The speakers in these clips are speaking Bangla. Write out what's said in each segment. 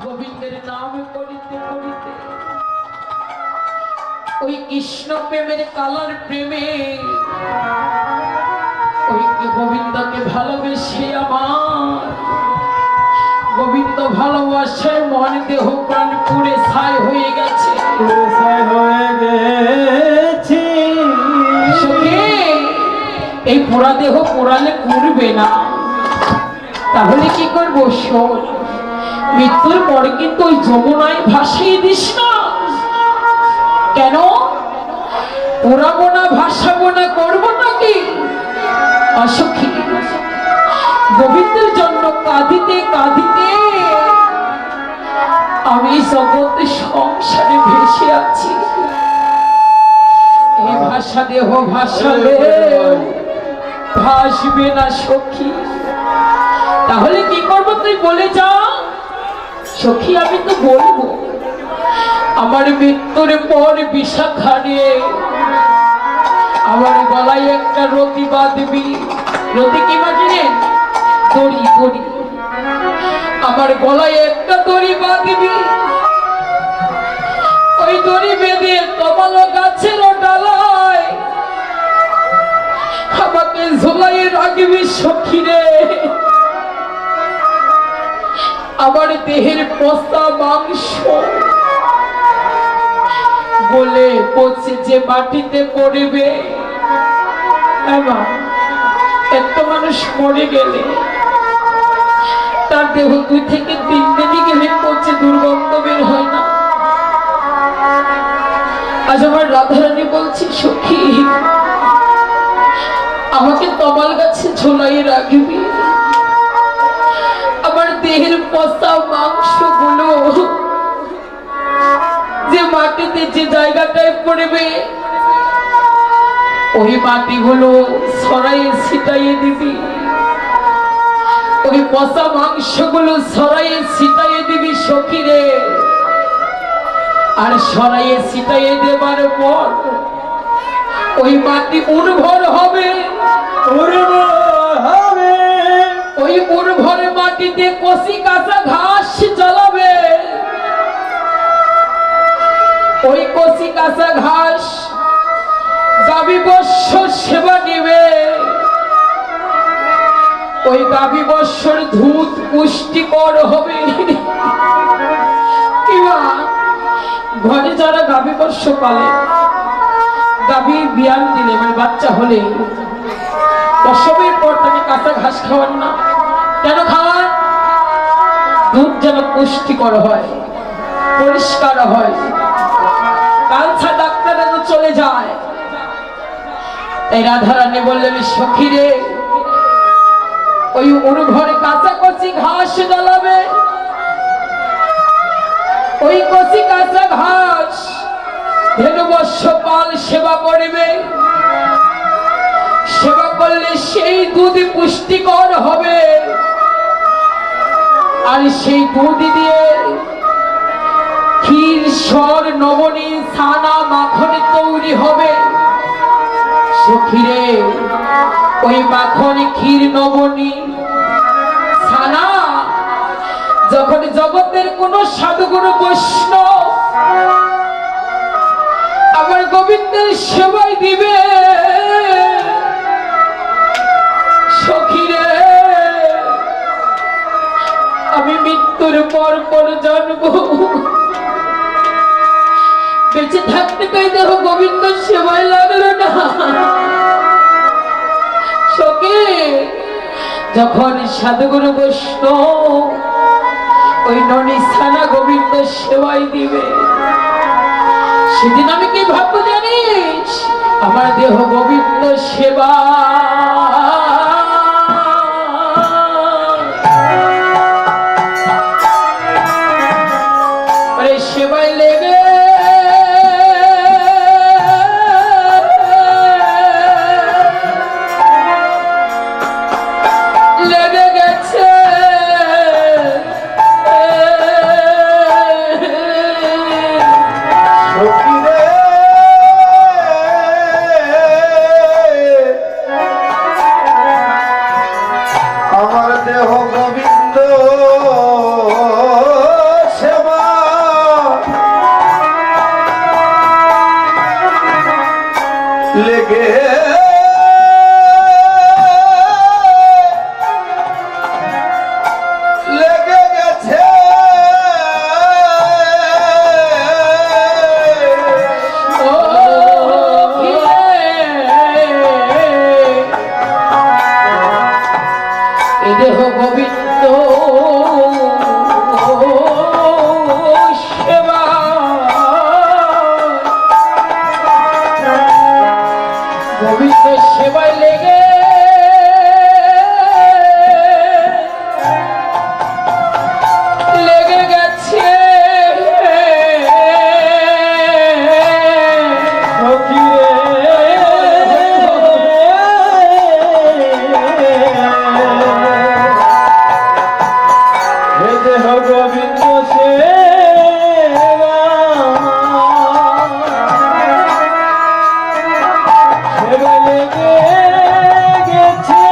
গোবিন্দের নাম করিতে করিতে ওই কৃষ্ণ প্রেমের কালার প্রেমে ওই গোবিন্দকে ভালোবেসে আমার গোবিন্দ ভালোবাসায় মন দেহ প্রাণ পুড়ে ছাই হয়ে গেছে, এই পোড়া দেহ পোড়ালে পুড়বে না, তাহলে কি করবো? শোন, মৃত্যুর পরে কিন্তু ওই যমুনায় ভাসিয়ে দিস না। কেন পোড়াবো না, ভাসাবো না, করবো নাকি? অসখী, গোবিন্দের জন্য কাঁদিতে কাঁদিতে আমি জগৎ সংসারে ভেসে আছি। এই ভাষা দেহ ভাসালে ভাসবে না সখী, তাহলে কি করবো তুই বলে যা। সখী, আমি তো বলবো আমার মৃত্যুর পর বিশাখারে আমার গলায় একটা রতি বাঁধবি। রতি কি বাঁধলেন? দড়ি, দড়ি। আমার গলায় একটা দড়ি বাঁধবি, ওই দড়ি বেঁধে তমাল গাছের ডালায় আমাকে ঝোলাইয়ে রাখবি সখী রে। আমার দেহের পচা মাংস বলে পচে যে মাটিতে পড়বে, একটা মানুষ মরে গেলে তার দেহ 2 থেকে 3 দিনই গেলে পচে দুর্গন্ধ বের হয় না। আজ আমার রাধারানী বলছি, সখী আমাকে তমাল গাছে ঝোলাই রাখবি, আমার দেহের পচা মাংস গুলো যে মাটিতে যে জায়গাটায় পড়বে ওই মাটিগুলো ছড়াইয়ে ছিটাইয়ে দিবি, ওই পচা মাংসগুলো ছড়াইয়ে ছিটাইয়ে দিবি সখী রে। আর ছড়াইয়ে ছিটাইয়ে দেবার পর ওই মাটি উর্বর হবে, ওই উর্বর মাটিতে কচি কাঁচা ঘাস জ্বালাবে, ওই কচি কাঁচা ঘাস গাভী বৎস সেবা নেবে, ওই গাভী বৎসর দুধ পুষ্টিকর হবে। কিবা ঘরে যারা গাভী বৎস পালে, গাভী বিয়ান দিলে মানে বাচ্চা হলে প্রসবের পর তাকে কাঁচা ঘাস খাওয়ান না। কেন খাওয়ান? দুধ যেন পুষ্টিকর হয়, পরিষ্কার হয়, কালছা ডাক্তার যেন চলে যায়। তাই রাধারানী বললেন, সখী রে ওই উর্বরে কাঁচা কচি ঘাস জ্বালাবে, ওই কচি কাঁচা ঘাস ধেনু বৎস পাল সেবা করবে, সেবা করলে সেই দুধ পুষ্টিকর হবে, আর সেই দুধ দিয়ে ক্ষীর সর নবনী ছানা মাখন তৈরি হবে। সখী রে ওই মাখন ক্ষীর নবনী ছানা যখন জগতের কোন সাধুগুরু বৈষ্ণব আমার গোবিন্দের সেবায় দিবে, সখী রে আমি মৃত্যুর পর পর জানবো বেঁচে থাকতে তাই দেখো গোবিন্দ সেবায় লাগলো না। সখী, যখন সাধুগুরু বৈষ্ণব ওই ননী ছানা গোবিন্দ সেবায় দিবে, সেদিন আমি কি ভাববো জানিস? আমার দেহ গোবিন্দ সেবা সেবায় লেগে গেছে। গোবিন্দ সেবা গোবিন্দ সেবায় লেগে গেছে গোবিন্দ সেবা লেগে গেছে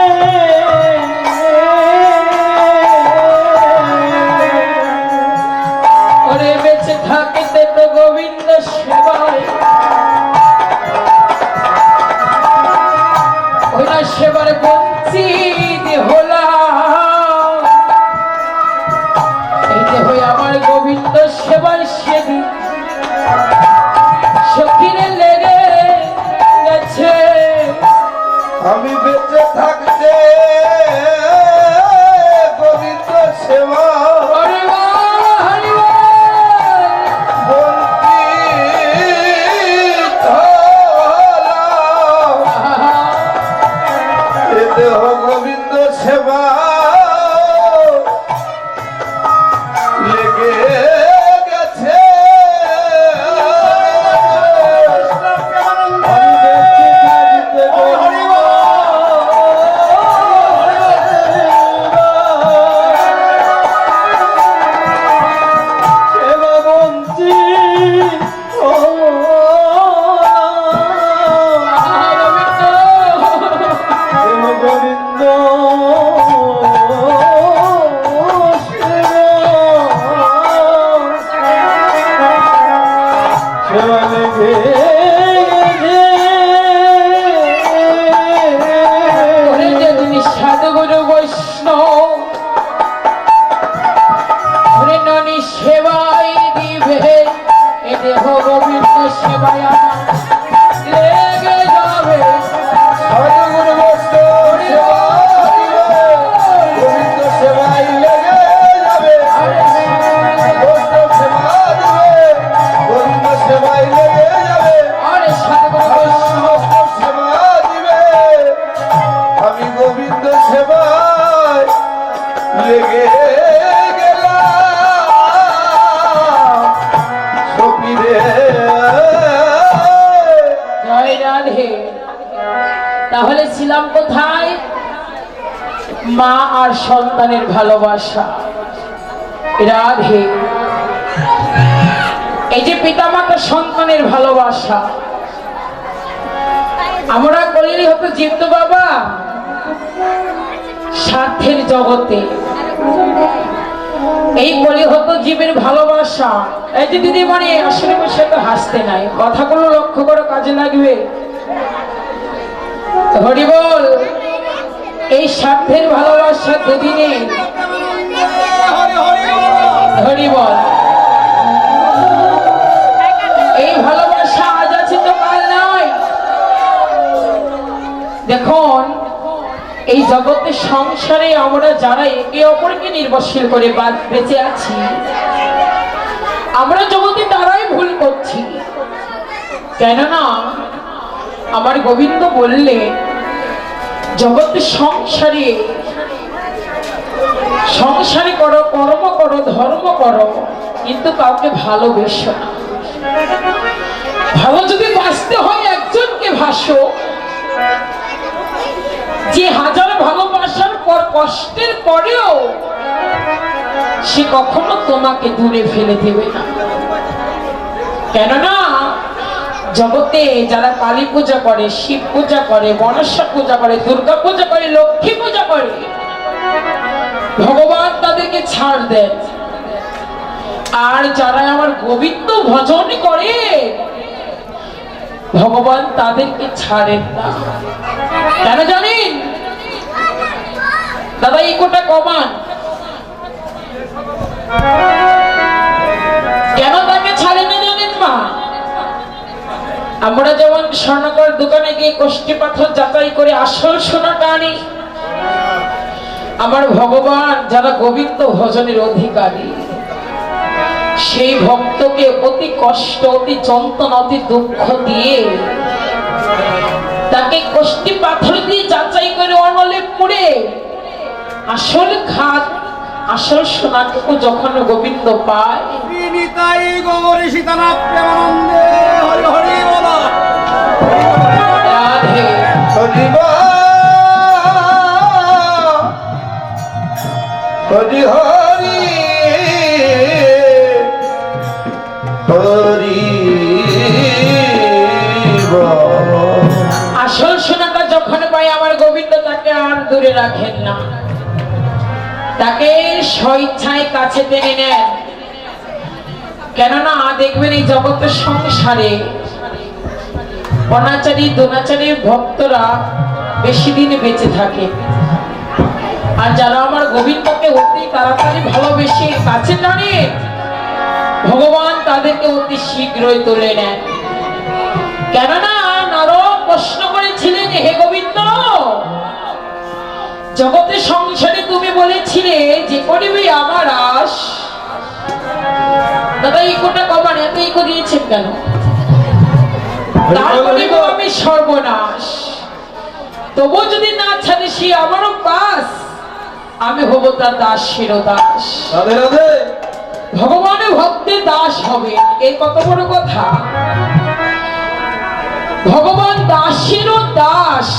ওরে বেঁচে থাকিতে তো গোবিন্দ সেবায় ওরা সেবার বঞ্চিত হলাম এই যে হয়ে আমার গোবিন্দ সেবায় সেদিন সখিরে লেগে গেছে আমি বেঁচে থাকতে গোবিন্দ সেবা হরি বল, হরি বল। বঞ্চিত হলাম। এ দেহ গোবিন্দ সেবা লেগে গেছে আমি বেঁচে থাকতে গোবিন্দ সেবা বঞ্চিত হলাম। গোবিন্দ সেবা লেগে ওরে যে তুমি সাধুগুরু বৈষ্ণব ওরে ননি সেবায় দিবে এ দেহ গোবিন্দ সেবায় আমার লেগে যাবে সাধুগুরু বৈষ্ণব সেবা দিবে, গোবিন্দ সেবায় লেগে যাবে। বৈষ্ণব সেবা দিবে, গোবিন্দ সেবায় লেগে যাবে। আরে সাধুগুরু বৈষ্ণব বৈষ্ণব সেবা দিবে, আমি গোবিন্দ সেবায় লেগে গেলাম সখীরে। জয় রাধে তাহলে ছিলাম কোথায় মা আর সন্তানের ভালোবাসা রাধে এই যে পিতামাতা সন্তানের ভালোবাসা আমরা কলিলি হতো জীবত বাবা স্বার্থের জগতে এই কলি হতো জীবের ভালোবাসা এই যে দিদি মানে আসলে বসে তো হাসতে নাই কথাগুলো লক্ষ্য করে কাজে লাগবে হরি বল এই স্বার্থের ভালোবাসা দুদিনে হরি বল এই ভালোবাসা আজ আছে তো কাল নাই দেখুন এই জগতের সংসারে আমরা যারা একে অপরকে নির্ভরশীল করে বেঁচে আছি আমরা জগতে তারাই ভুল করছি কেননা আমার গোবিন্দ বললেন জগতের সংসারে করো কর্ম করো ধর্ম করো কিন্তু কাউকে ভালোবেসো না ভালো যদি বাঁচতে হয় একজনকে ভাসো যে হাজার ভালোবাসার পর কষ্টের পরেও সে কখনো তোমাকে দূরে ফেলে দেবে না কেননা জগতে যারা কালী পূজা করে শিব পূজা করে মনসা পূজা করে দুর্গা পূজা করে লক্ষ্মী পূজা করে ভগবান তাদেরকে ছাড় দেন আর যারা আমার গোবিন্দ ভজন করে ভগবান তাদেরকে ছাড়েন না কেন জানেন দাদা ইকোটা কমান কেন তাকে ছাড়ে না জানেন মা আমরা যেমন স্বর্ণকর দোকানে গিয়ে কোষ্ঠী পাথর যাচাই করে আসল সোনাটা আনি আমার ভগবান যারা গোবিন্দ ভজনের অধিকারী, সেই ভক্তকে অতি কষ্ট, অতি যন্ত্রণা, অতি দুঃখ দিয়ে, তাকে কষ্টি পাথর দিয়ে যাচাই করে অনলে পুড়ে আসল খাদ, আসল সোনাটুকু যখন গোবিন্দ পায়, রাধে হরিবা হরি হরি হরি আসল সোনাটা যখন পায় আমার গোবিন্দ তাকে আর দূরে রাখেন না, তাকে স্বইচ্ছায় কাছে টেনে নেন। কেননা দেখবেন এই জগতের সংসারে অনাচারী দুনাচারী ভক্তরা বেশি দিন বেঁচে থাকে, আর যারা আমার গোবিন্দকে অতি তাড়াতাড়ি ভালোবেসে কাছে টানে, ভগবান তাদেরকে অতি শীঘ্রই তুলে নেন। কেননা নরক প্রশ্ন করেছিলেন, হে গোবিন্দ, জগতের সংসারে তুমি বলেছিলে যে করিবি আমার আশ, দাদা ইকোটা কমান এত ইকো দিয়েছেন কেন? তার করিব আমি সর্বনাশ, তবু যদি না ছাড়ি সে আমারও পাস, আমি হব তার দাস শিরদাস। রাধে রাধে। ভগবানের ভক্তের দাস হবে, এই কত বড় কথা। ভগবান দাসেরও দাস।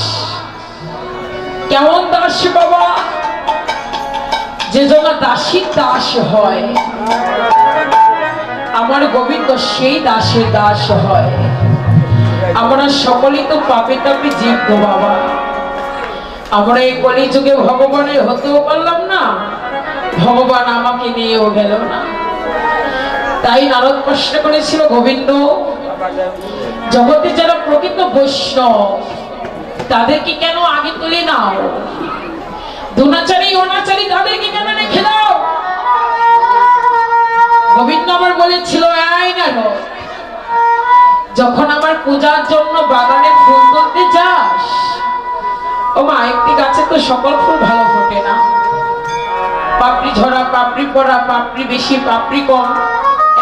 কেমন দাস বাবা? যে জন দাসীর দাস হয়, আমার গোবিন্দ সেই দাসের দাস হয়। আমরা সকলেই তো পাপে তাপে জীব গো বাবা, আমরা এই কলিযুগে ভগবানের হতেও পারলাম না, ভগবান আমাকে নিয়েও গেল না। তাই নারদ প্রশ্ন করেছিল, গোবিন্দ, জগতে যারা প্রকৃত বৈষ্ণব তাদেরকে কেন আগে তুলে নাও? দুনাচারী অনাচারী তাদেরকে কেন রেখে দাও? গোবিন্দ আমার বলেছিল, এই নারদ, যখন আমার পূজার জন্য বাগানে ফুল তুলতে যাস, ও মা, একটি গাছে তো সকল ফুল ভালো ফোটে না, পাপড়ি ঝরা, পাপড়ি পড়া, পাপড়ি বেশি, পাপড়ি কম,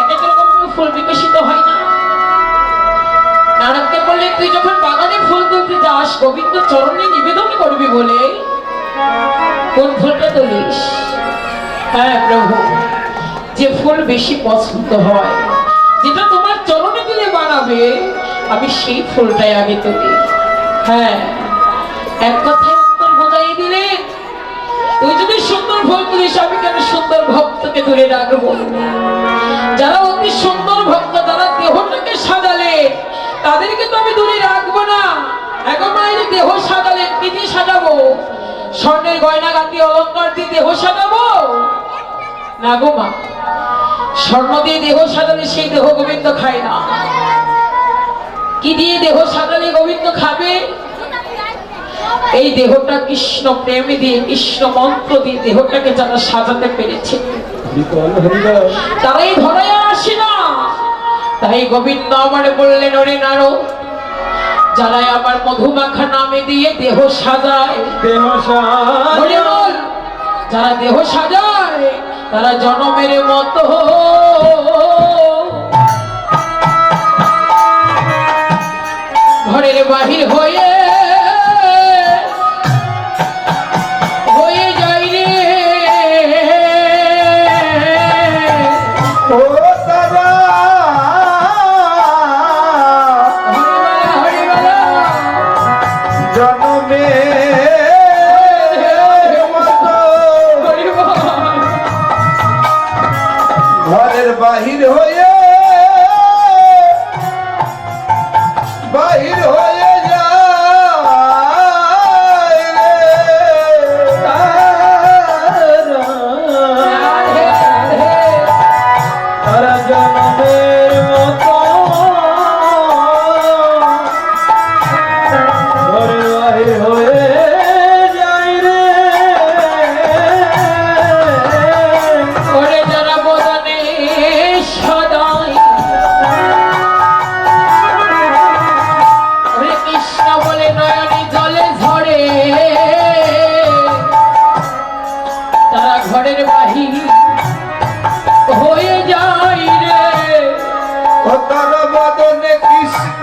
এক এক রকম ফুল বিকশিত হয় না। নারদকে বললে, তুই যখন বাগানে ফুল তুলতে যাস, গোবিন্দ চরণে নিবেদন করবি বলে কোন ফুলটা তুলিস? হ্যাঁ প্রভু, যে ফুল বেশি পছন্দ হয়, যেটা তোমার চরণে দিলে বানাবে, আমি সেই ফুলটাই আগে তুলি। হ্যাঁ, এক কথায় উত্তর বোঝাই দিলেন, তুই যদি সুন্দর ফুল তুলিস, আমি কেন সুন্দর ভক্তকে দূরে রাখবো? যারা অতি সুন্দর ভক্ত, যারা দেহটাকে সাজালে, তাদেরকে তো আমি দূরে রাখবো না। এখন মায়ের দেহ সাজালেন, কি দিয়ে সাজাবো? স্বর্ণের গয়না গাঁথি অলঙ্কার দিয়ে দেহ সাজাবো না গো মা। স্বর্ণ দিয়ে দেহ সাজালে সেই দেহ গোবিন্দ খায় না। কি দিয়ে দেহ সাজালে গোবিন্দ খাবে? এই দেহটা কৃষ্ণ প্রেম দিয়ে, কৃষ্ণ মন্ত্র দিয়ে দেহটাকে যারা সাজাতে পেরেছে, তারাই ধরায় আসে না। তাই গোবিন্দ আমার বললেন, ওরে নারদ, যারা আমার মধুমাখা নামে দিয়ে দেহ সাজায়, দেহ বলে বল, যারা দেহ সাজায় তারা জনমের মতো ঘরের বাহির হয়ে যায় রে। ও তারা জনমে ঘরের বাহির হয়ে যায় রে। তারা জনমের মতো ঘরের বাহির হয়ে যায় রে। ওরে যারা বদনে সদা ঘরের বাহির হয়ে যায় রে। ও তার বদনে কৃষ্ণ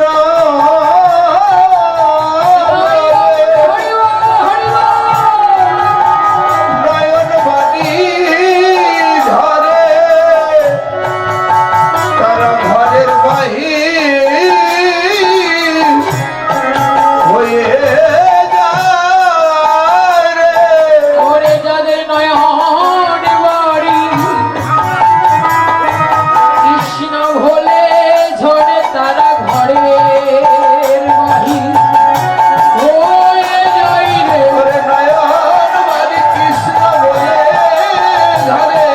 নয়ন বাণী ধরে তার ঘরের বাহির হয়ে যায় রে। ওরে যাদের নয়ন বাড়ি কৃষ্ণ ভোলে ঝরে তারা ঘরের বাহির হয়ে যায় রে। ওরে নয়ন বাণী কৃষ্ণ বলে ধরে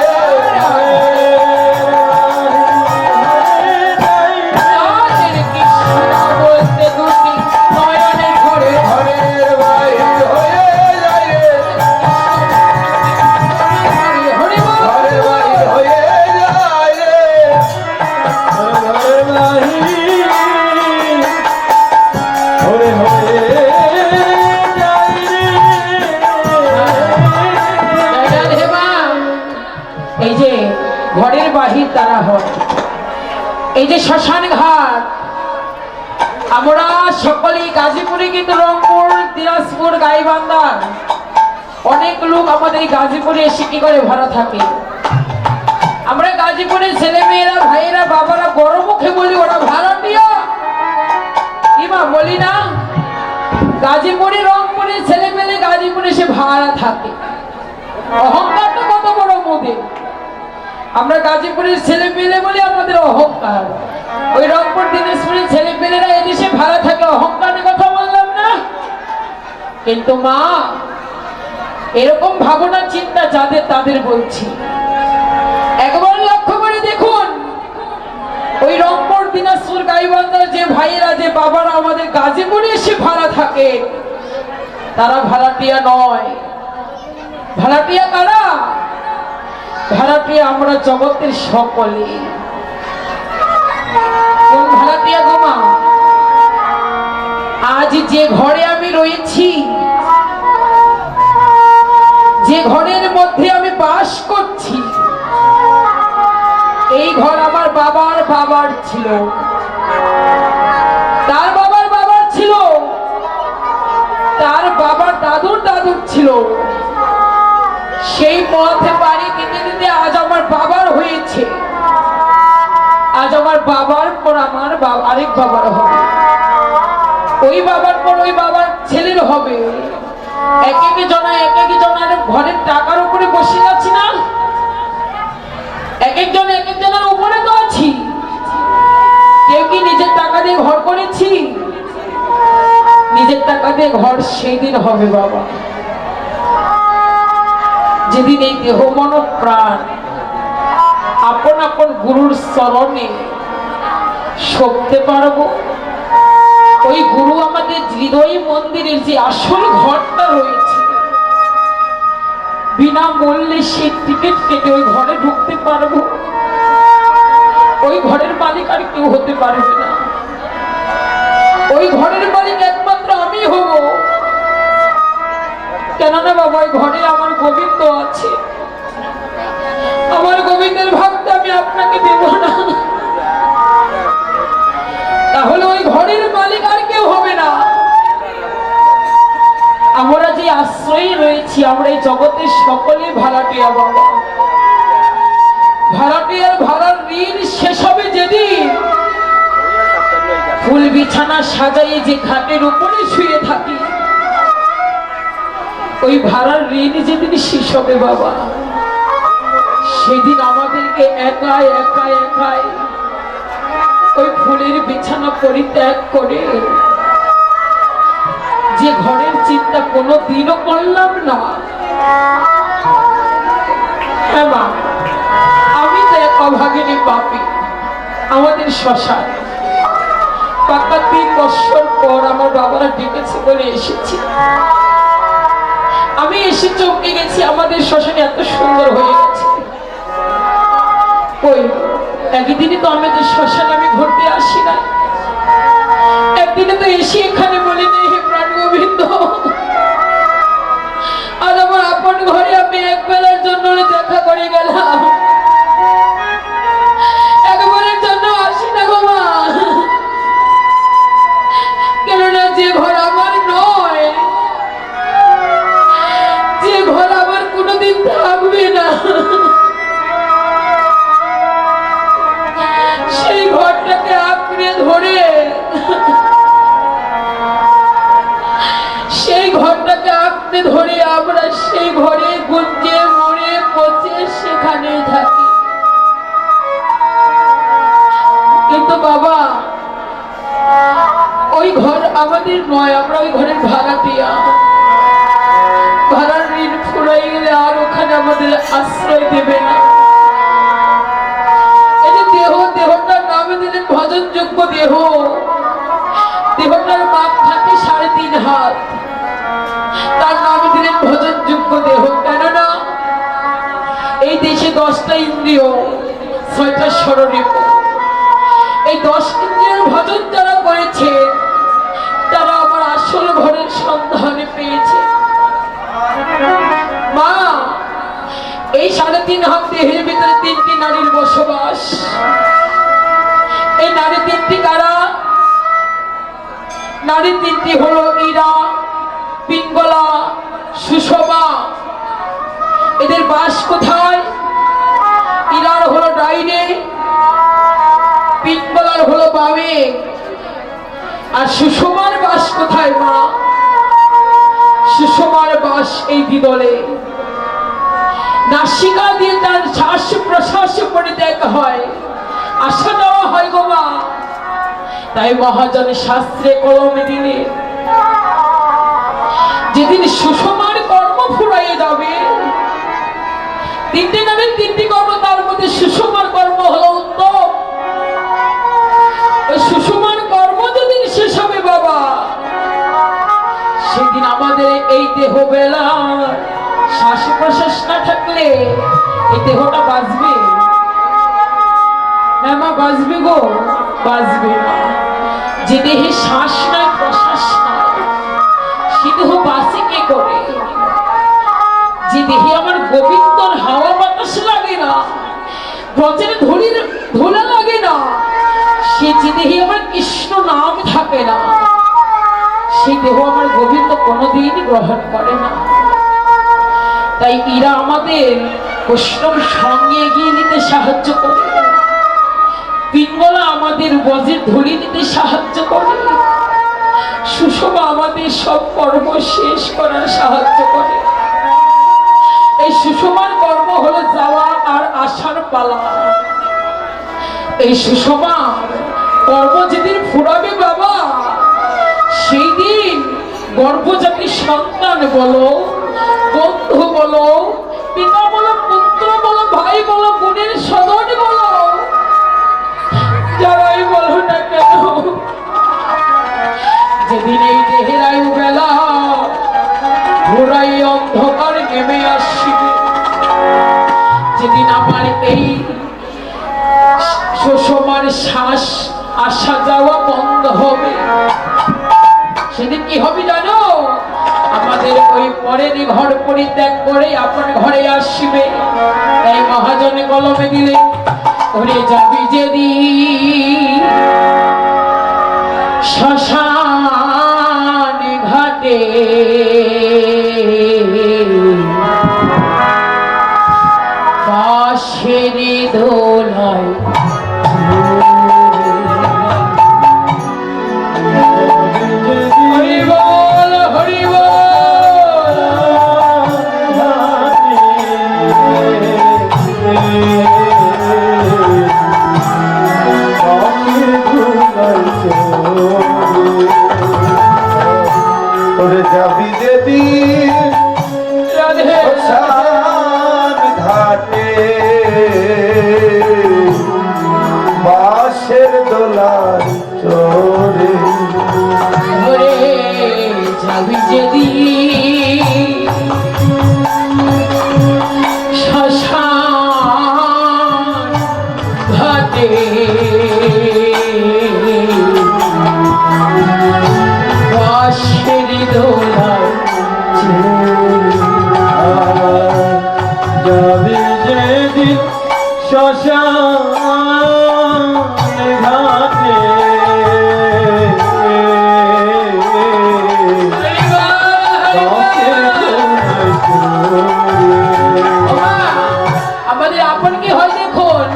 যাদের কৃষ্ণ বলতে দুটি নয়নে ঘরে ঘরের বাহির হয়ে যায় রে। হরি বল। ঘরের বাহির হয়ে যায় রে। ঘরের বাহির হরে হয়ে যায় রে। রাধে মা, এই যে ঘরের বাহির তারা হয়, এই যে শ্মশান ঘাট, আমরা সকলেই গাজীপুরে কিন্তু রংপুর দিনাজপুর গাইবান্ধা অনেক লোক আমাদের এই গাজীপুরে এসে কি করে ভাড়া থাকে। আমরা গাজীপুরের ছেলে মেয়েরা ভাইয়েরা বাবারা বড় মুখে বলি ওরা ভাড়া নিও কি মা বলি না। গাজীপুরে রংপুরে ছেলে মেয়ে গাজীপুরে এসে ভাড়া থাকে, অহংকারটা কত বড় মোদের। আমরা গাজীপুরের ছেলে পেলে বলে আমাদের অহংকার, ওই রংপুর দিনাজপুরের ছেলে পেলেরা এদেশে ভাড়া থাকে, অহংকারের কথা বললাম না। কিন্তু মা এরকম ভাবনা চিন্তা যাদের তাদের বলছি, একবার লক্ষ্য করে দেখুন ওই রংপুর দিনাজপুর গাইবান্ধার যে ভাইয়েরা যে বাবারা আমাদের গাজীপুরে এসে ভাড়া থাকে, তারা ভাড়াটিয়া নয়। ভাড়াটিয়া কারা? ভাড়াটিয়া আমরা জগতের সকলে। কোন ভাড়াটিয়া গোমা? আজ যে ঘরে আমি রয়েছি, যে ঘরের মধ্যে আমি বাস করছি, এই ঘর আমার বাবার বাবার ছিল, তার বাবার বাবার ছিল, তার বাবার দাদুর দাদুর ছিল। সেই পথে বাড়ি দিতে দিতে আজ আমার বাবার হয়েছে, আজ আমার বাবার পর আমার আরেক বাবার হবে, ওই বাবার পর ওই বাবার ছেলের হবে। এক এক জনের ঘরের টাকার উপরে বসে আছি না, এক একজনের উপরে তো আছি। কেউ কি নিজের টাকা দিয়ে ঘর করেছি? নিজের টাকা দিয়ে ঘর সেই দিন হবে বাবা, যেদিন এই দেহ মন প্রাণ আপন আপন গুরুর চরণে শোভতে পারবো। ওই গুরু আমাদের হৃদয় মন্দিরের যে আসল ঘরটা রয়েছে, বিনামূল্যে সেই টিকিট কেটে ওই ঘরে ঢুকতে পারবো। ওই ঘরের মালিক আর কেউ হতে পারবে না, ওই ঘরের মালিক একমাত্র আমি হব। কেননা বাবা ওই ঘরে আমার গোবিন্দ আছে, আমার গোবিন্দের ভক্ত আমি আপনাকে দেব না, তাহলে ওই ঘরের মালিক আর কেউ হবে না। আমরা যে আশ্রয়ে রয়েছি, আমরা এই জগতের সকলে ভাড়াটিয়া বাবা। ভাড়াটিয়ার ভাড়ার ঋণ শেষ হবে যেদিন ফুল বিছানা সাজাই যে ঘাটের উপরে শুয়ে থাকি, ওই ভাড়ার ঋণ যেদিন শেষ হবে বাবা, সেদিন আমাদেরকে একাই একাই একাই ওই ফুলের বিছানা পরিত্যাগ করে, যে ঘরের চিন্তা কোনো দিনও করলাম না। হ্যাঁ মা, আমি তো এক অভাগিনী পাপী। আমাদের শ্মশান পাকা 3 বছর পর আমার বাবারা ডেকেছে বলে এসেছি। আমি এসে চমকে গেছি, আমাদের শ্মশানে এত সুন্দর হয়ে গেছে। ওই একদিনই তো আমাদের শ্মশানে আমি ঘুরতে আসি না, একদিনে তো এসে এখানে বলি নেই হে প্রাণ গোবিন্দ, আজ আমার আপন ঘরে আমি এক বেলার জন্য শ্মশানে থাকি। কিন্তু বাবা ওই ঘর আমাদের নয়, আমরা ওই ঘরের ভাড়াটিয়া। ভাড়ার ঋণ ফুরাই গেলে আর ওখানে আমাদের আশ্রয় দেবে না। এই যে দেহটার নামে দিলেন ভজনযোগ্য দেহ, দেহটার মাপ থাকে 3.5 হাত, তার নামে দিলেন ভজনযোগ্য দেহ। কেননা এই দেশে 10টা ইন্দ্রিয়, 6টা স্বররেখা। এই 10 ইন্দ্রিয়ের ভজন যারা করেছে তারা আমার আসল ঘরের সন্ধানে পেয়েছে। মা, এই 3.5 হাত দেহের ভিতরে 3টি নারীর বসবাস। এই নারী 3টি কারা? নারী 3টি হলো ইরা, পিঙ্গলা, সুষমা। এদের বাস কোথায়? ইরার হলো ডাইনে, পিঙ্গলার হলো বামে। আর সুষমার বাস কোথায় মা? সুষমার বাস এই দ্বিদলে। নাসিকা দিয়ে তার শ্বাস প্রশ্বাস পরিত্যাগ হয়, আসা যাওয়া হয় গো মা। তাই মহাজন শাস্ত্রে কলমে দিলে যেদিন সুষমার কর্ম ফুরাইয়ে যাবে, 3টি নামের 3টি কর্ম, তার মধ্যে সুষমার কর্ম হলো উত্তম। ওই সুষমার কর্ম যেদিন শেষ হবে বাবা, সেদিন আমাদের এই দেহ বেলা শ্বাস প্রশ্বাস না থাকলে এই দেহটা বাঁচবে না মা? বাঁচবে গো? বাঁচবে না। যে দেহে শ্বাস নাই, প্রশ্বাস নাই, সে দেহ বাঁচে কে করে? যে দেহে আমার গোবিন্দর হাওয়া বাতাস লাগে না, ব্রজের ধুলা লাগে না, সে যে দেহে আমার কৃষ্ণ নাম থাকে না, সেই দেহ আমার গোবিন্দ কোনোদিন গ্রহণ করে না। তাই ইরা আমাদের বৈষ্ণব সঙ্গে এগিয়ে নিতে সাহায্য করে, পিঙ্গলা আমাদের বজ্রের ধুলি নিতে সাহায্য করে, সুষমা আমাদের সব কর্ম শেষ করার সাহায্য করে। এই সুষমার কর্ম হলো যাওয়া আর আসার পালা। এই সুষমার কর্ম যেদিন ফুরাবে বাবা, সেই দিন গর্ভজাতি সন্তান বলো, বন্ধু বলো, পিতা বলো, পুত্র বলো, ভাই বলো, বোনের সদন বলো, যারাই বলো না কেন, যেদিন এই দেহের আয়ু বেলা ঘোরাই অন্ধকার নেমে আসবে, যেদিন আমার এই সুষমার শ্বাস আসা যাওয়া বন্ধ হবে, সেদিন কি হবে জানো? আমাদের ওই পরের ঘর পরিত্যাগ করে আপন ঘরে আসবে। তাই মহাজন কলমে দিলে, ওরে যাবি যেদিন শ্মশান ঘাটে, বাঁশের দোলায় যাবি যেদিন শ্মশান ঘাটে, বাঁশের দোলায় চড়ে, ওরে যাবি যেদিন শ্মশান ঘাটে, বাঁশের দোলায় যাবি যেদিন শ্মশান ঘাটে, আমাদের আপন কি হয় দেখুন,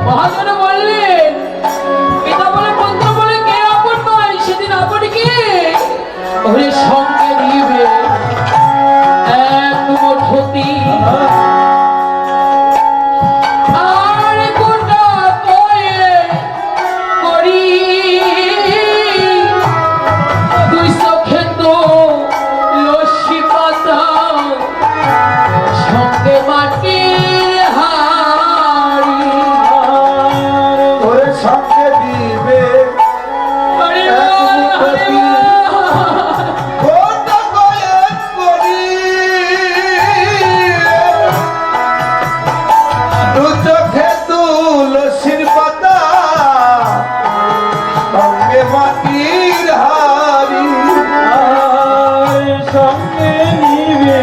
মহাজন বললেন, পিতা বলে পুত্র বলে কে আপন নয়, সেদিন আপন কি ওরে সঙ্গে দিবে এক মুঠোতি দু চোখে তুলসীর পাতা সঙ্গে মাটির হাড়ি আয় সঙ্গে নিবে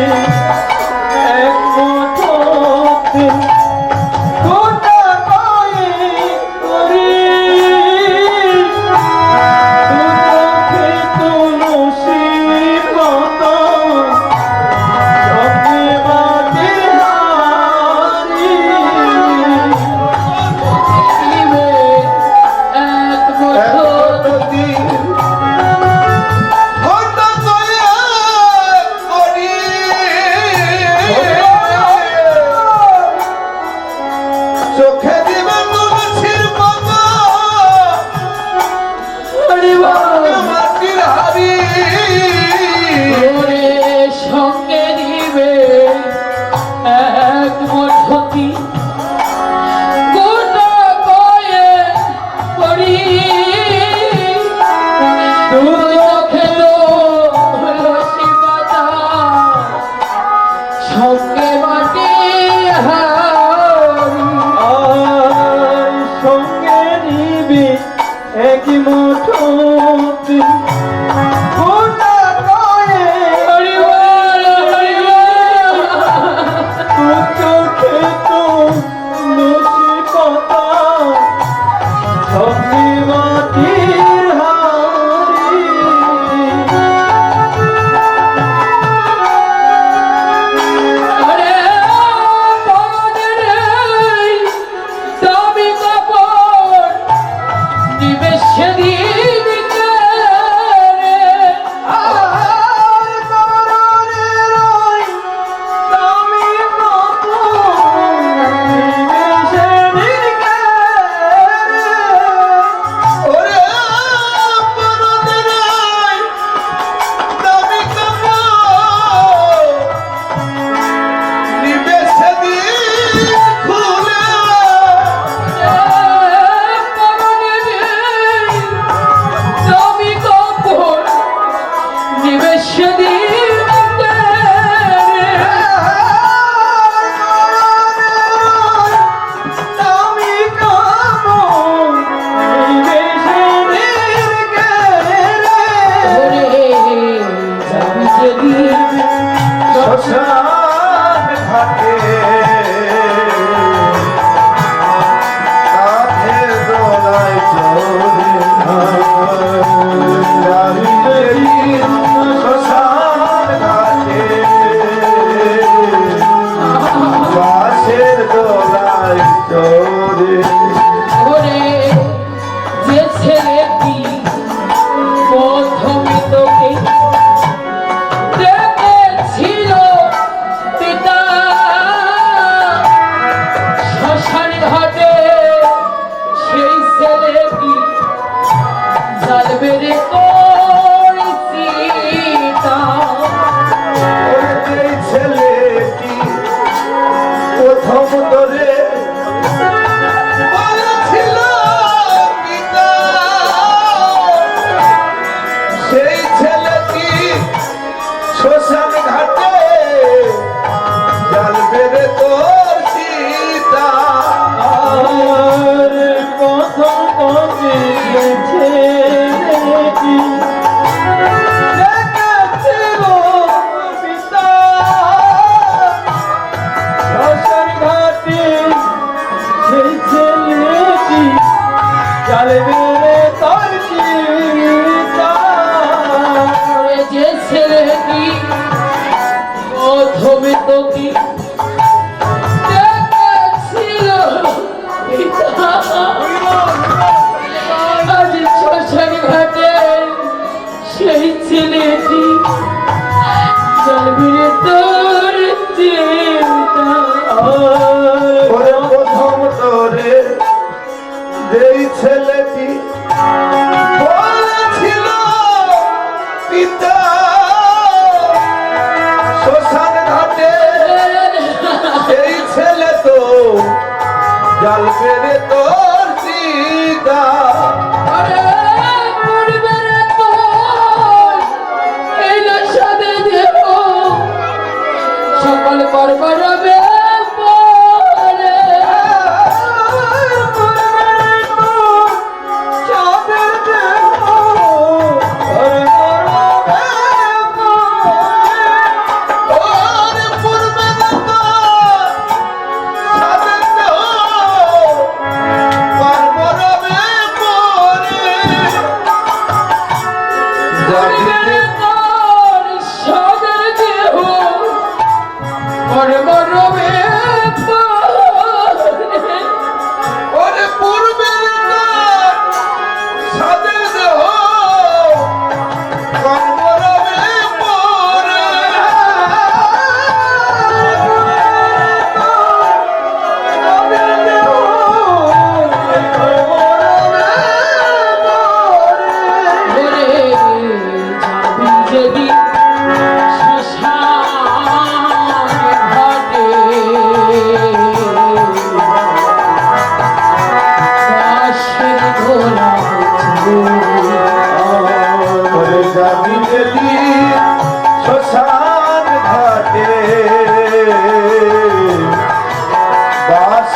এক মুঠো তেল গোটা গায়ে করি দু চোখে তুলসী পাতা সঙ্গে মাটির হাড়ি দিবে এক মুঠো চোখে দিবে তুলসীর পাতা মাটির হাড়ি ওরে সঙ্গে দিবে এক মুঠোতি গোটা গায়ে পড়ি দু চোখে তুলসী পাতা সঙ্গে মাটি হাড়ি আয় সঙ্গে নিবি এক মুঠো তেল গোটা গায়ে হরিবল হরিবল দু চোখে তুলসী পাতা সঙ্গে মাটির হাড়ি আরে পবনের এই দামি কাপড় দিবে সেদিন কে রে? ওরে পরনের দামি কাপড় নিবে সেদিন খুলে পবনের এই দামি কাপড় দিবে সেদিন কে রে? ওরে যাবি যেদিন শ্মশান ঘাটে কাঠের দোলায় চড়ে যাবি যেদিন শ্মশান ঘাটে বাঁশের দোলায় চড়ে ওরে যে ছেলেটি প্রথমে তোকে দেখেছিল পিতা শ্মশান ঘাটে সেই ছেলেটি জানবে রে তোর সীতা এই ছেলেটি প্রথম ধরে বলেছিল পিতা সেই ছেলেটি শ্মশান ঘাটে জাল বেড়ে তোর সীতা ওরে যে ছেলেটি প্রথমে তোকে দেখেছিল পিতা আজ শ্মশান ঘাটে সেই ছেলেটি জানবি রে তোর চিন্তা ওরে প্রথম তোরে যেই ছেলেটি বলেছিল পিতা শ্মশান ঘাটে সেই ছেলে তো জাল পেরে তোর সীতা আরে পূর্বে রে তোর এই নশাতে দেহ সকল কর্ম রবে পরে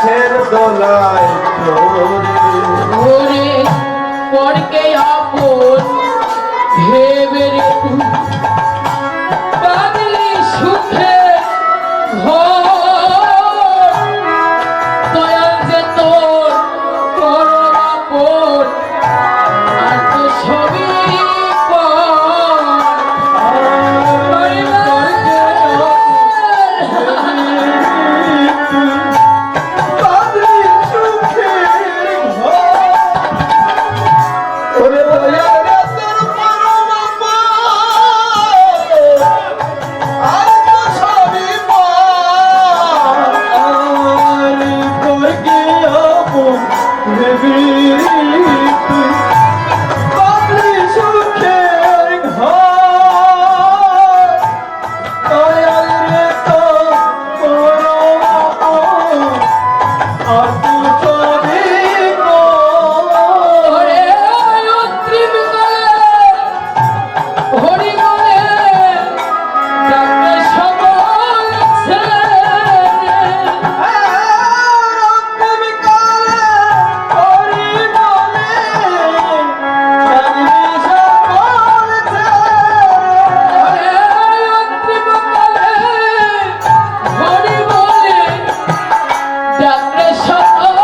বাসের দোলায় চড়ে ওরে পরকে আপন ভেবে রে তুই বাঁধলি সুখে ঘর দয়াল যে তোর পরম আপন আর তো সবই ওরে দয়াল রে তোর পরম আপন, আর তো সবই পার। আর পরকে আপন ভেবে তুই বাঁধলি সুখের ঘর। দয়াল রে তোর পরম আপন, আর তো সবই পার। ওরে অন্তিম কালে হরি বলে ডাকে সকল ছেলে ওরে অন্তিম কালে হরি বলে ডাকে সকল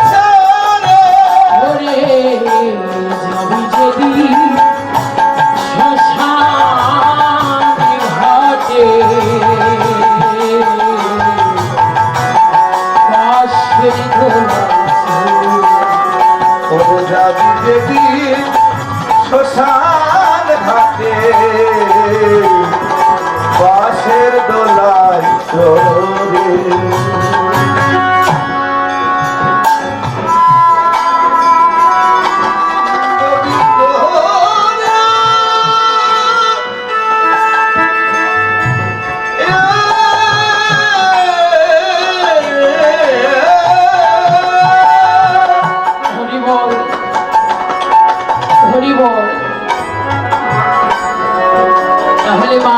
ছেলে ওরে যাবি যেদিন শ্মশান ঘাটে পাশের শ্মশান ঘাটে বাসের দোলায় চড়ে হরি বল হরি বল তাহলে মা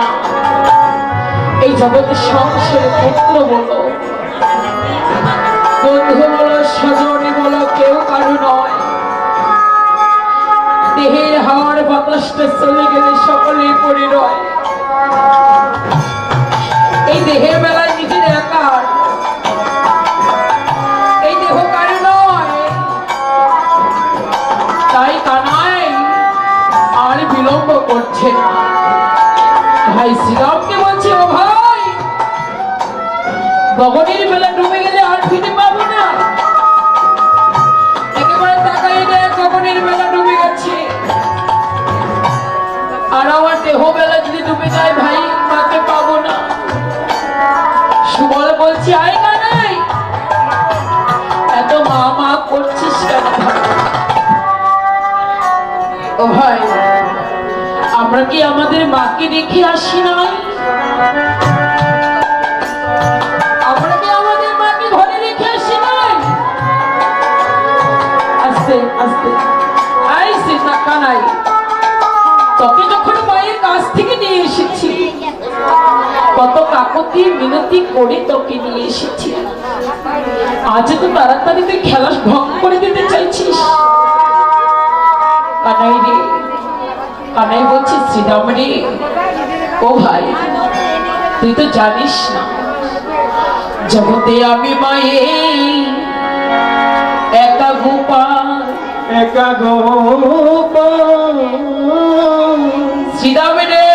এই জগতের সংসারে পুত্র বলো বন্ধু বলো স্বজনী বলো কেউ কারো নয় দেহের হাওয়ার বাতাসটা চলে গেলে সকলেই পড়ে রয় এই দেহের বেলায় নিজের একার এই দেহ কারো নয় তাই কানাই আর বিলম্ব করছে না ভাই শ্রীরামকে বলছে ও ভাই গগনের বেলা ডুবে গেলে আর ফিরে পাবো না একেবারে তাকাই দেয় গগনের বেলা ডুবে গেছে আর আমার দেহ বেলা যদি ডুবে যায় ভাই মাকে পাবো না সুবল বলছি আয় কানাই এত মা মা করছিস কেন ও ভাই আমরা কি আমাদের মাকে রেখে আসি নাই আমরা কি আমাদের মাকে ঘরে রেখে আসি নাই আস্তে আস্তে আইসে টাকা নাই তোকে যখন মায়ের কাছ থেকে নিয়ে এসেছি কত কাকতি মিনতি করে তোকে নিয়ে এসেছি আজ তো তাড়াতাড়ি তুই খেলা ভঙ্গ করে দিতে চাইছিস কানাই রে কানাই বলছি শ্রীরাম রে ও ভাই তুই তো জানিস না জগতে আমি মায়ে একা গোপাল একা গোপাল শ্রীরাম রে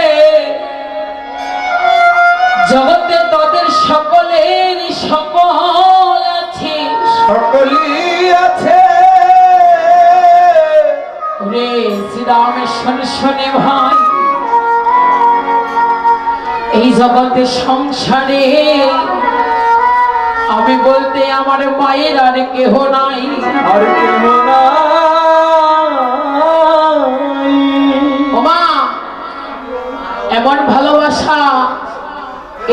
জগতে তোদের সকলের সকল আছে সকলই আছে রে শ্রীরামের শোনে শোনে ভাই এই জগতে সংসারে আমি বলতে আমার মায়ের আর কেহ নাই আর কেহ নাই। ও মা এমন ভালোবাসা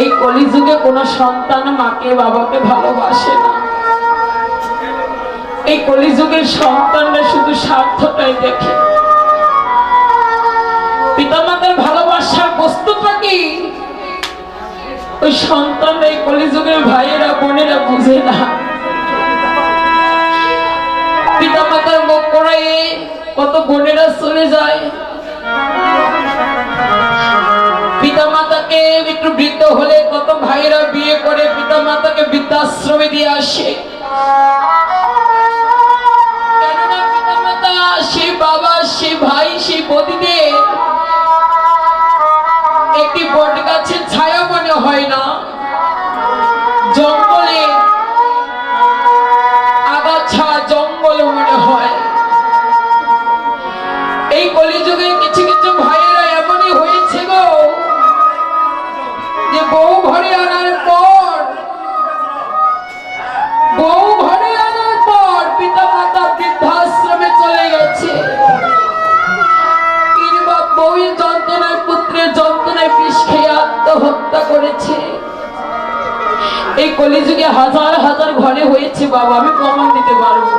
এই কলিযুগে কোনো সন্তান মাকে বাবাকে ভালোবাসে না এই কলিযুগের সন্তানরা শুধু স্বার্থটাই দেখে কষ্টটা কি ওই সন্তান এই কলিযুগের ভাইয়েরা বোনেরা বুঝে না। পিতা মাতার মুখ করে কত বোনেরা চলে যায়, পিতা মাতাকে একটু বৃদ্ধ হলে কত ভাইয়েরা বিয়ে করে পিতা মাতাকে বৃদ্ধাশ্রমে দিয়ে আসে। কেননা পিতা মাতা সেই বাবা সেই ভাই সেই বদিদের একটি বট গাছের ছায়া মনে হয় না, জঙ্গলে আগাছা জঙ্গল মনে হয়। এই কলিযুগে কিছু কিছু ভাইয়েরা এমনই হয়েছে গো, যে বউ ঘরে আনার পর পিতা মাতা বৃদ্ধাশ্রমে চলে গেছে, কিংবা বউয়ের যন্ত্রণায় পুত্রের যন্ত্রণায় বিষ খেয়ে আত্মহত্যা করেছে। এই কলিযুগে হাজার হাজার ঘরে হয়েছে বাবা, আমি প্রমাণ দিতে পারবো।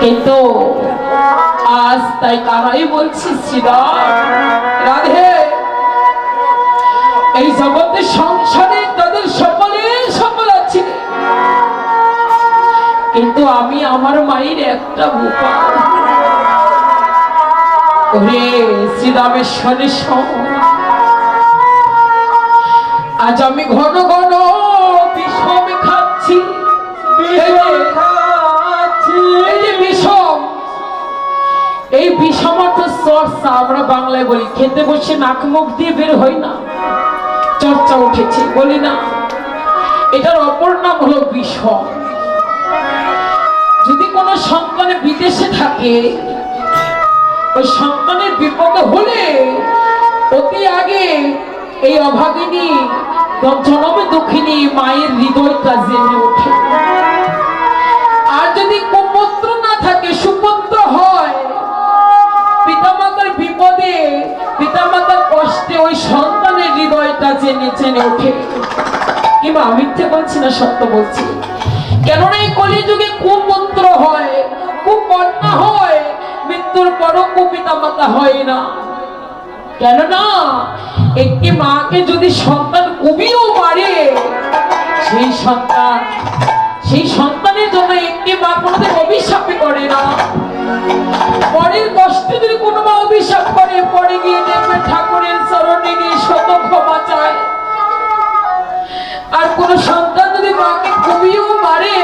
কিন্তু আজ তাই কারাই বলছি শ্রীরাম রাধে, এই জগতে সংসারে তাদের সকল আছে, কিন্তু আমি আমার মায়ের একটা গোপাল। ওরে শ্রীরামেশ্বরের সঙ্গে আজ আমি ঘন ঘন বিষম খাচ্ছি। এই বিষম অর্থ চর্চা, আমরা বাংলায় বলি, খেতে বসে নাক মুখ দিয়ে বের হয় না, চর্চা উঠেছে বলি না, এটার অপর নাম হলো বিষম। যদি কোনো সন্তানে বিদেশে থাকে, ওই সন্তানের বিপদে হলে অতি আগে এই অভাগিনী জনমে দুঃখিনী মায়ের হৃদয়টা জেনে ওঠে। আর যদি কুপুত্র না থাকে সুপুত্র হয়, পিতামাতার বিপদে পিতামাতার কষ্টে ওই সন্তানের হৃদয়টা জেনে ওঠে। কিংবা আমি মিথ্যে বলছি না, সত্য বলছি। কেননা এই কলিযুগে কুপুত্র হয়, কুকন্যা হয়, মৃত্যুর পরও কুপিতা মাতা হয় না। কেননা একটি মাকে যদি সন্তান কুবিও মারে, সেই সন্তানের জন্য একটি মা কোনোদিন অভিশাপই করে না। পরের কষ্টে যদি কোনো মা অভিশাপ করে, পরে গিয়ে দেখবে ঠাকুরের চরণে গিয়ে শত ক্ষমা চায়। আর কোন সন্তান যদি মাকে কুবিও মারে,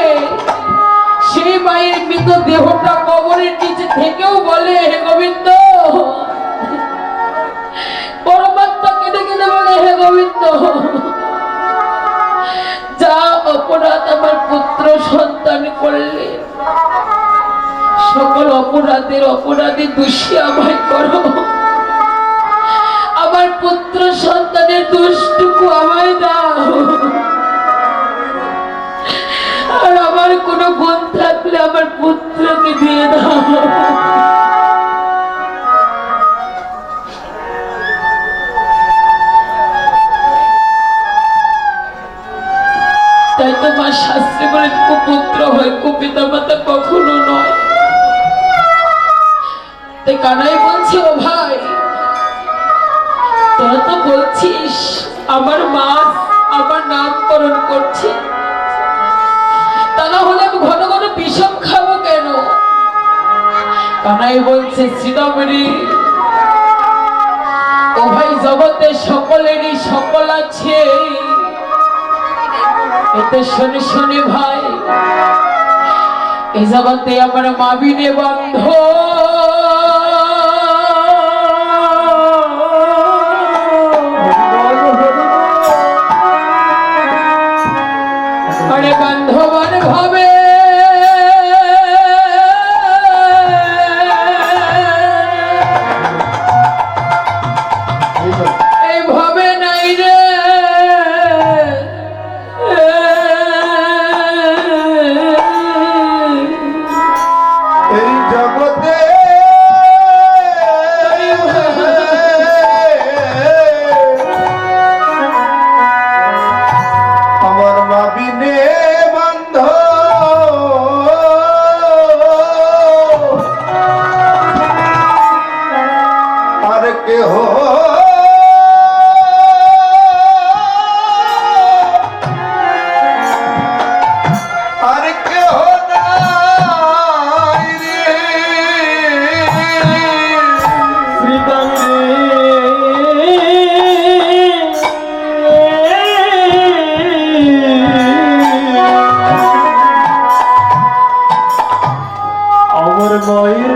সেই মায়ের মৃত দেহটা কবরের নিচে থেকেও বলে, হে গোবিন্দ, পরমাত্মা কেঁদে কেঁদে বলে, হে গোবিন্দ, যা অপরাধ আমার পুত্র সন্তান করলে, সকল অপরাধের অপরাধী দোষী আমায় করো। আমার পুত্র সন্তানের দোষটুকু আমায় দাও। আর আমার কোনো গুণ থাকলে আমার পুত্রকে দিয়ে দাও। তাই তো মা শাস্ত্রে বলে কুপুত্র হয়, কুপিতা মাতা কখনো নয়। তাই কানাই বলছে, ও ভাই, তোরা তো বলছিস আমার মা আমার নামকরণ করছে, তা না হলে আমি ঘন ঘন বিষম খাবো কেন? কানাই বলছে, শ্রীরামেরই ও ভাই, জগতে সকলেরই সকল আছে, এতে শোনে শোনে ভাই, এই জগতে আমার মা বিনে বন্ধ। আরে বান্ধবান ভাবে এইভাবে নাই রে, এই জগতে আমার মায়ের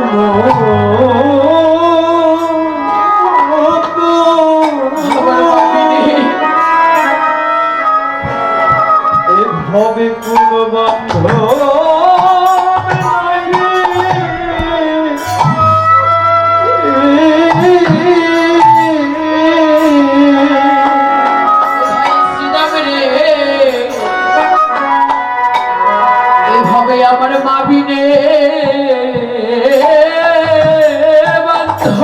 এভাবে কোন বান্ধব নাই শ্রীরাম রে, এভাবে আমার মা বিনে বান্ধব।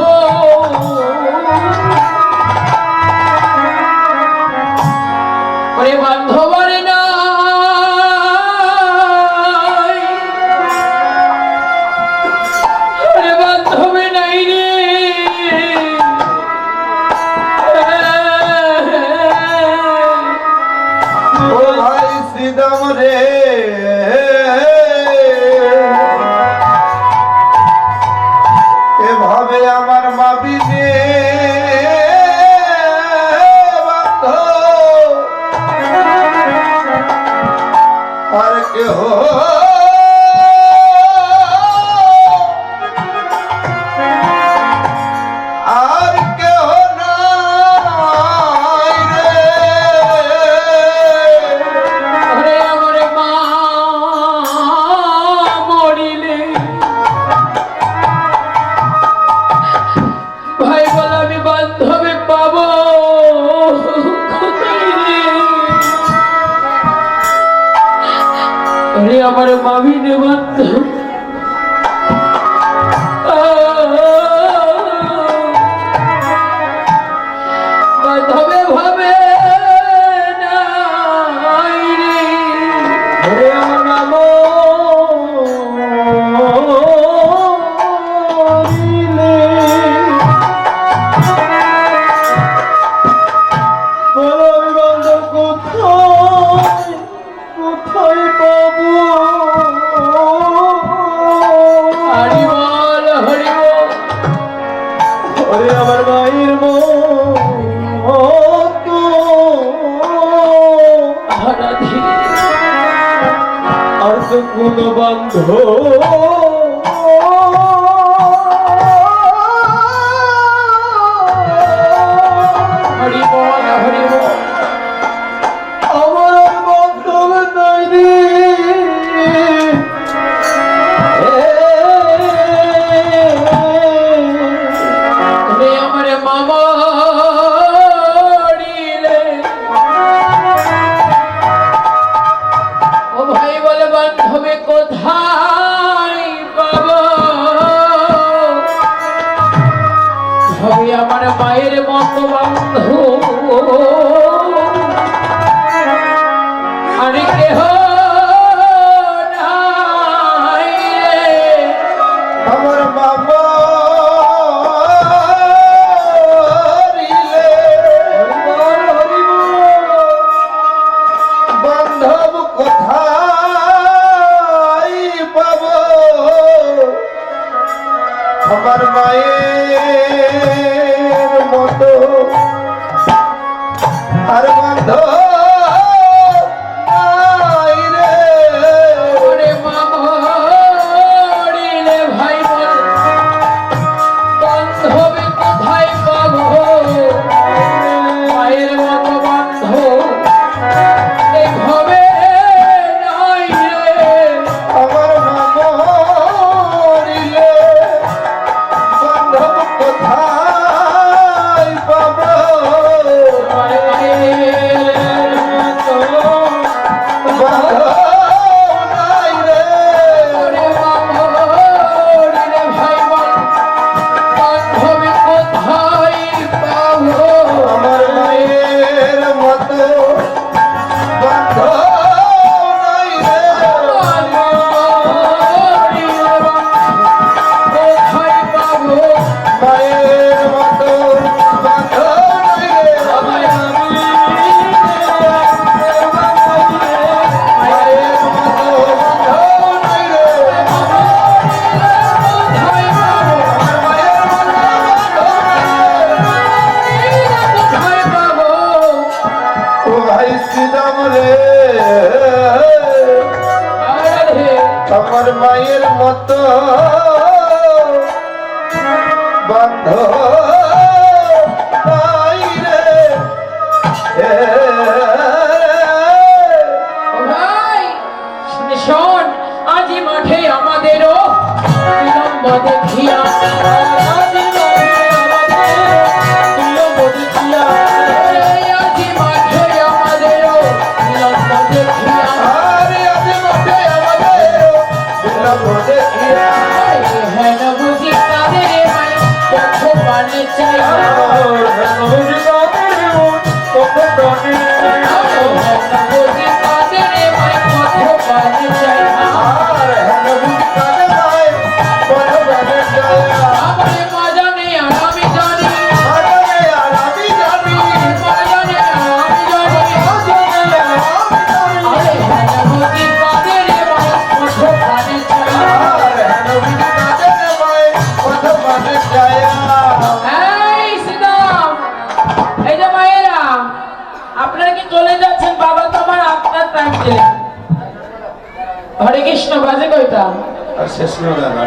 ওরে বান্ধব রে নাই, ওরে বান্ধবে নাই রে। ও ভাই শ্রীদাম রে, এভাবে আমার মা বিনে আর কেহ আর কেহ নাই রে। ওরে আমার মা মরিলে ভাই বল আমি বান্ধবে পাবো কোথায় রে? ওরে আমার মামিনে বান্ধব বান্ধবে ভাবে নাই রে। ওরে আমার নাম রিলে, বলো আমি বান্ধব কোথায় কোথায় পাবো? হরি বল হরি বল। ওরে আমার মায়ের মতো রাধে আর তো কোন বান্ধব হরি বল হরি বল। আমার আর বান্ধব নাই রে। ওরে আমার মামা মরিলে ও ভাই বলে বান্ধবে কোথায় পাবো? হবে আমার মায়ের মতো বান্ধব আর কেহ নাই রে। আমার মামা রিলে, বান্ধব কোথায় পাবো? আমার মায়ের মতো আর বান্ধব নাই রে। ওরে মামা মরিলে ভাই বল বান্ধবে কোথায় পাবো? মায়ের মতো বান্ধব এভাবে নাই রে। আমার মামা রিলে, বান্ধব কোথায় পাবো? আমার মায়ের বান্ধব নাই রে ও ভাই শুনে শোন, আজি মাঠে আমাদেরও বিলম্ব দেখিয়া, আজি মাঠে আমাদের বিলম্ব দেখিয়া, আজি মাঠে আমাদেরও বিলম্ব দেখিয়া, আরে আজ মাঠে আমাদের বিলম্ব দেখিয়া হেন বুঝি তাদের মাই পথ পানে চাই, হেন বুঝি তাদের মাই পথ পানে চাই, আর হেন বুঝি কাজে নাই বড় বাজে যায় আমারে মা জানে আর আমি জানি, আরে আর আমি জানি মা জানে আর আমি জানি, আরে হেন বুঝি তাদের মাই পথ পানে চাই। আর হেন বুঝি কাজে নাই বড় বাজে যায় এই শ্রীরাম, এই যে মায়েরা, আপনারা কি চলে যাচ্ছেন? বাবা তো আমার আপনার টাইম দিলেন। হরে কৃষ্ণ, বাজে কয়টা? আর শেষ হলো না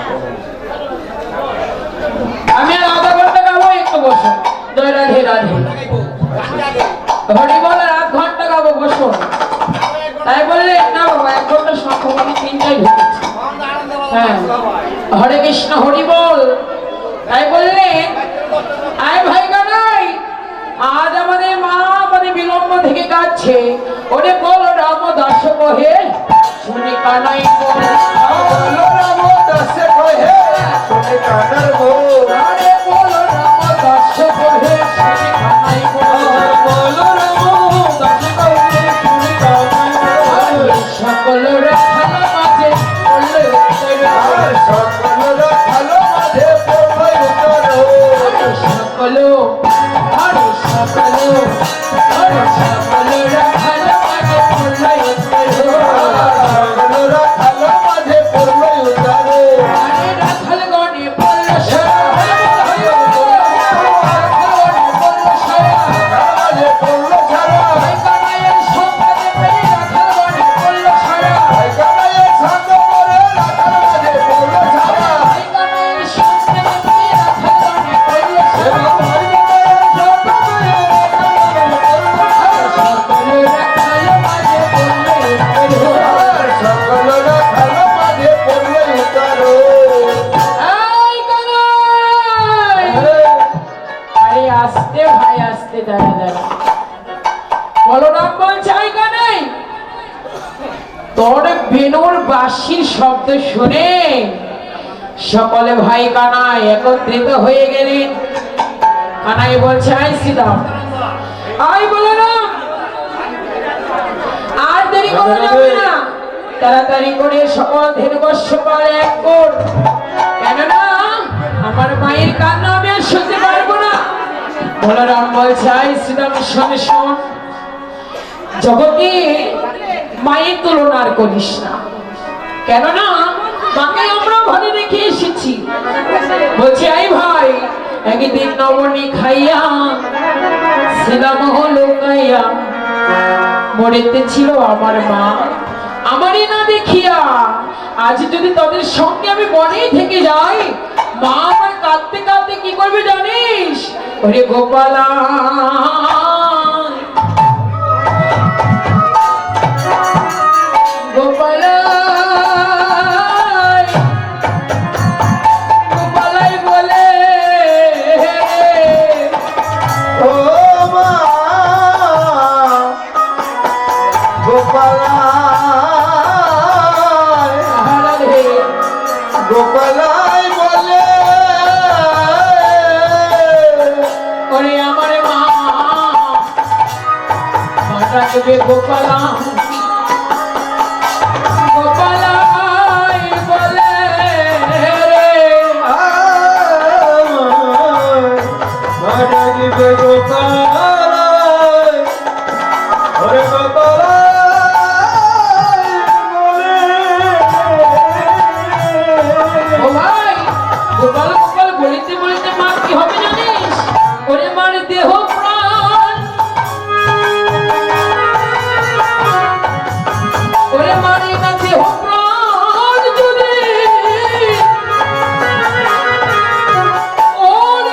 আমি আর আধা ঘন্টা গাবো, একটু বসুন। জয় রাধে রাধে। হরি বল, আর আধ ঘন্টা গাবো, বসুন। তাই বললে না বাবা, 1 ঘন্টা সম্ভব, আমি 3টায় ঢুকেছি। হ্যাঁ, হরে কৃষ্ণ, হরি বল। তাই বললে আয় ভাই কানাই, আজ আমাদের মা মানে বিলম্ব থেকে কাঁদছে। ওরে বল রাম দাস কহে শুনে কানাই বল, বলো রাম দাসে কহে শুনে কানার বল আরে বল রাম দাস কহে শুনে কানাই বল, বলো রাম দাসে কহে শুনে কানার বল সকল রাখাল মাঝে পড়ল উত্তর, আর সকল ভালো মাঝে পড়াই উত্তর সকল আরে সকল আরে সকল রাখাল মাঝে পড়ল উত্তর, সকল ভালো মাঝে পড়াই উত্তর আরে রাখাল গণে পড়ল সারা, রাখাল গণে পড়ল সারা, মাঝে পড়লো ছাড়া ভাই কানাইয়ের সম্পদে পেয়ে রাখাল গণে পড়ল সারা, কানাইয়ের সাথ করে রাখার মাঝে পড়লো ছাড়া ভাই কানাইয়ের সম্পদে পেয়ে রাখাল গণে পড়ল সারা, সকল রাখাল মাঝে পড়ল উত্তর। সকল ভালো মাঝে পড়লো উত্তর এই কানাই! আরে আস্তে ভাই, আস্তে, দাঁড়া দাঁড়া। বলরাম বলছে, আই কানাই, তোর বেনুর বাঁশির শব্দ শুনে সকলে ভাই কানাই একত্রিত হয়ে গেলেন। কানাই বলছে, আই সীতাম, আই বলরাম, আর দেরি করা যাবে না, তাড়াতাড়ি করে সকল ধীরগস্যপাল এক কর, কেননা আমার মায়ের কান্না আমি আর সহ্য পারবো না। বলরাম বলছে, আই শ্রীরাম শোন শোন, জগতে মায়ের তুলনা আর করিস না, কেননা মাকে আমরা ঘরে রেখে এসেছি। বলছে, আই ভাই, একদিন নবনী খাইয়া শ্রীরাম লোকাইয়া মরেতে ছিল আমার মা, আমারই না দেখিয়া আজ যদি তাদের সঙ্গে আমি বনেই থেকে যাই, মা আমার কাঁদতে কাঁদতে কি করবে জানিস? ওরে গোপালা, গোপালা, গোপালাই বলে ও মা গোপালাই রাধে, গোপালাই বলে ওরে আমার মা, মাটা দেবে গোপালা, গোপালাই বলে রে, মাটা দিবে গোপালাই ওরে গোপালাই বলে ও ভাই, গোপাল গোপাল বলিতে বলিতে মা কি হবে জানিস? ওরে মার দেহ প্রাণ, ওরে মারে না দেহ প্রাণ যদি, ওরে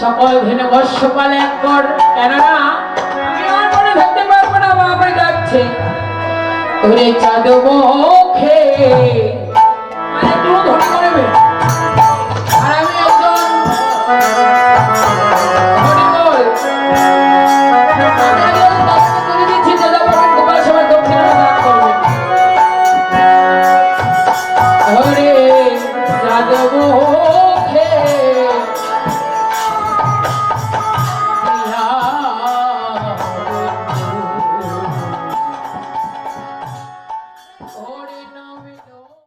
সকল ধেনু বর্ষপাল এক কর, কেননা আমি আর মনে থাকতে পারবো না, বাবা ডাকছে ওরে চাঁদ